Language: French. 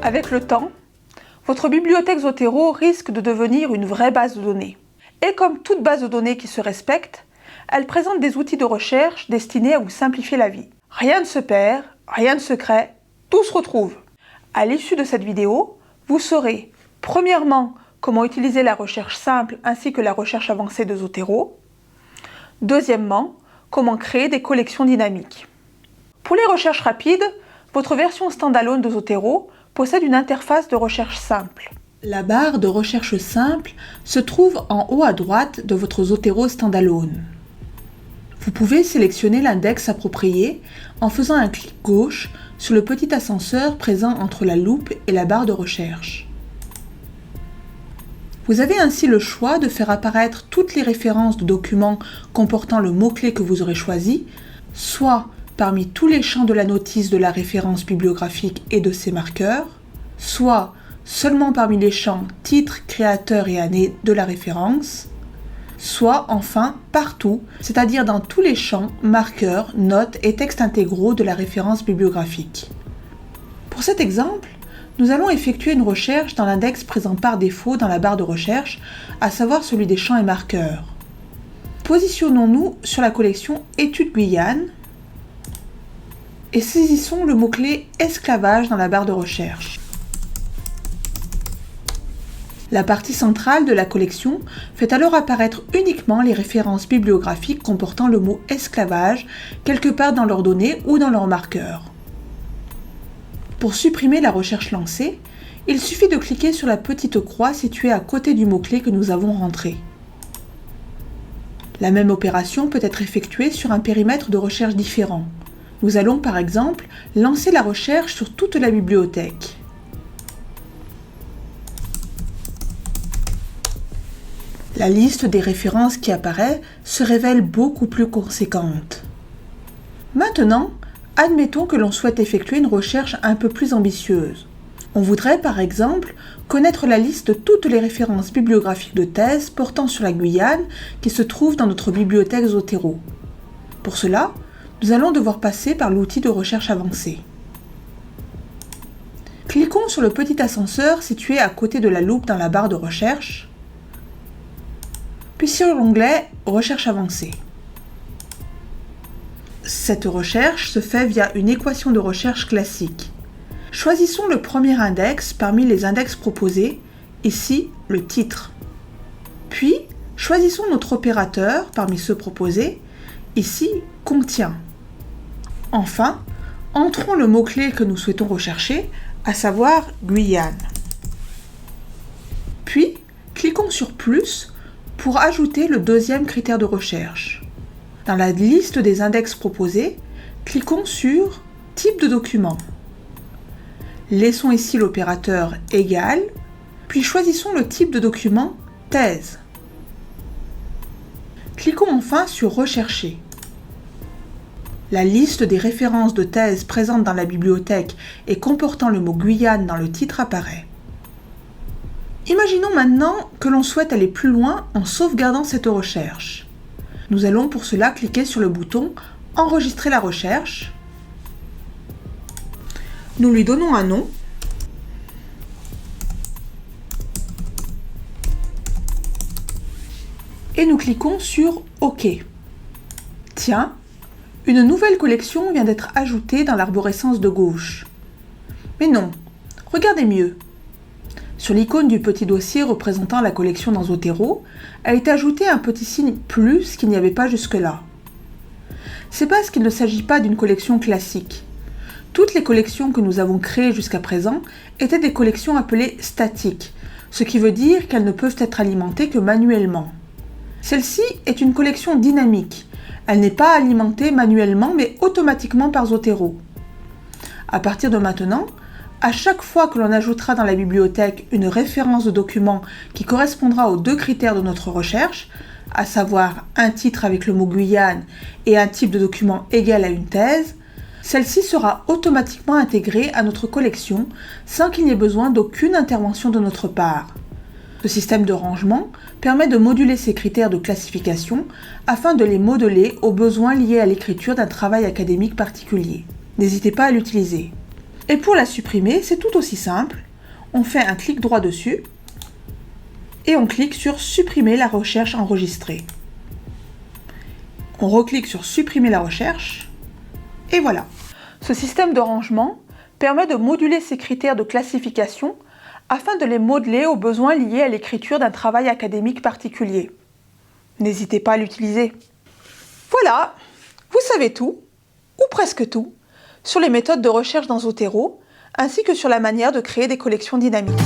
Avec le temps, votre bibliothèque Zotero risque de devenir une vraie base de données. Et comme toute base de données qui se respecte, elle présente des outils de recherche destinés à vous simplifier la vie. Rien ne se perd, rien ne se crée, tout se retrouve. À l'issue de cette vidéo, vous saurez, premièrement, comment utiliser la recherche simple ainsi que la recherche avancée de Zotero. Deuxièmement, comment créer des collections dynamiques. Pour les recherches rapides, votre version standalone de Zotero possède une interface de recherche simple. La barre de recherche simple se trouve en haut à droite de votre Zotero standalone. Vous pouvez sélectionner l'index approprié en faisant un clic gauche sur le petit ascenseur présent entre la loupe et la barre de recherche. Vous avez ainsi le choix de faire apparaître toutes les références de documents comportant le mot-clé que vous aurez choisi, soit parmi tous les champs de la notice de la référence bibliographique et de ses marqueurs, soit seulement parmi les champs titre, créateur et année de la référence, soit enfin partout, c'est-à-dire dans tous les champs, marqueurs, notes et textes intégraux de la référence bibliographique. Pour cet exemple, nous allons effectuer une recherche dans l'index présent par défaut dans la barre de recherche, à savoir celui des champs et marqueurs. Positionnons-nous sur la collection Études Guyane et saisissons le mot-clé esclavage dans la barre de recherche. La partie centrale de la collection fait alors apparaître uniquement les références bibliographiques comportant le mot esclavage quelque part dans leurs données ou dans leurs marqueurs. Pour supprimer la recherche lancée, il suffit de cliquer sur la petite croix située à côté du mot-clé que nous avons rentré. La même opération peut être effectuée sur un périmètre de recherche différent. Nous allons par exemple lancer la recherche sur toute la bibliothèque. La liste des références qui apparaît se révèle beaucoup plus conséquente. Maintenant, admettons que l'on souhaite effectuer une recherche un peu plus ambitieuse. On voudrait par exemple connaître la liste de toutes les références bibliographiques de thèse portant sur la Guyane qui se trouvent dans notre bibliothèque Zotero. Pour cela, nous allons devoir passer par l'outil de recherche avancée. Cliquons sur le petit ascenseur situé à côté de la loupe dans la barre de recherche, puis sur l'onglet Recherche avancée. Cette recherche se fait via une équation de recherche classique. Choisissons le premier index parmi les index proposés, ici le titre. Puis, choisissons notre opérateur parmi ceux proposés, ici contient. Enfin, entrons le mot-clé que nous souhaitons rechercher, à savoir Guyane. Puis, cliquons sur plus pour ajouter le deuxième critère de recherche. Dans la liste des index proposés, cliquons sur Type de document. Laissons ici l'opérateur égal, puis choisissons le type de document Thèse. Cliquons enfin sur Rechercher. La liste des références de thèse présentes dans la bibliothèque et comportant le mot Guyane dans le titre apparaît. Imaginons maintenant que l'on souhaite aller plus loin en sauvegardant cette recherche. Nous allons pour cela cliquer sur le bouton « Enregistrer la recherche ». Nous lui donnons un nom. Et nous cliquons sur « OK ». Tiens, une nouvelle collection vient d'être ajoutée dans l'arborescence de gauche. Mais non, regardez mieux. Sur l'icône du petit dossier représentant la collection dans Zotero, a été ajouté un petit signe « plus » qu'il n'y avait pas jusque-là. C'est parce qu'il ne s'agit pas d'une collection classique. Toutes les collections que nous avons créées jusqu'à présent étaient des collections appelées statiques, ce qui veut dire qu'elles ne peuvent être alimentées que manuellement. Celle-ci est une collection dynamique. Elle n'est pas alimentée manuellement mais automatiquement par Zotero. À partir de maintenant, à chaque fois que l'on ajoutera dans la bibliothèque une référence de document qui correspondra aux deux critères de notre recherche, à savoir un titre avec le mot Guyane et un type de document égal à une thèse, celle-ci sera automatiquement intégrée à notre collection sans qu'il n'y ait besoin d'aucune intervention de notre part. Ce système de rangement permet de moduler ces critères de classification afin de les modeler aux besoins liés à l'écriture d'un travail académique particulier. N'hésitez pas à l'utiliser. Et pour la supprimer, c'est tout aussi simple. On fait un clic droit dessus et on clique sur supprimer la recherche enregistrée. On reclique sur supprimer la recherche et voilà. Ce système de rangement permet de moduler ces critères de classification afin de les modeler aux besoins liés à l'écriture d'un travail académique particulier. N'hésitez pas à l'utiliser. Voilà, vous savez tout, ou presque tout, sur les méthodes de recherche dans Zotero, ainsi que sur la manière de créer des collections dynamiques.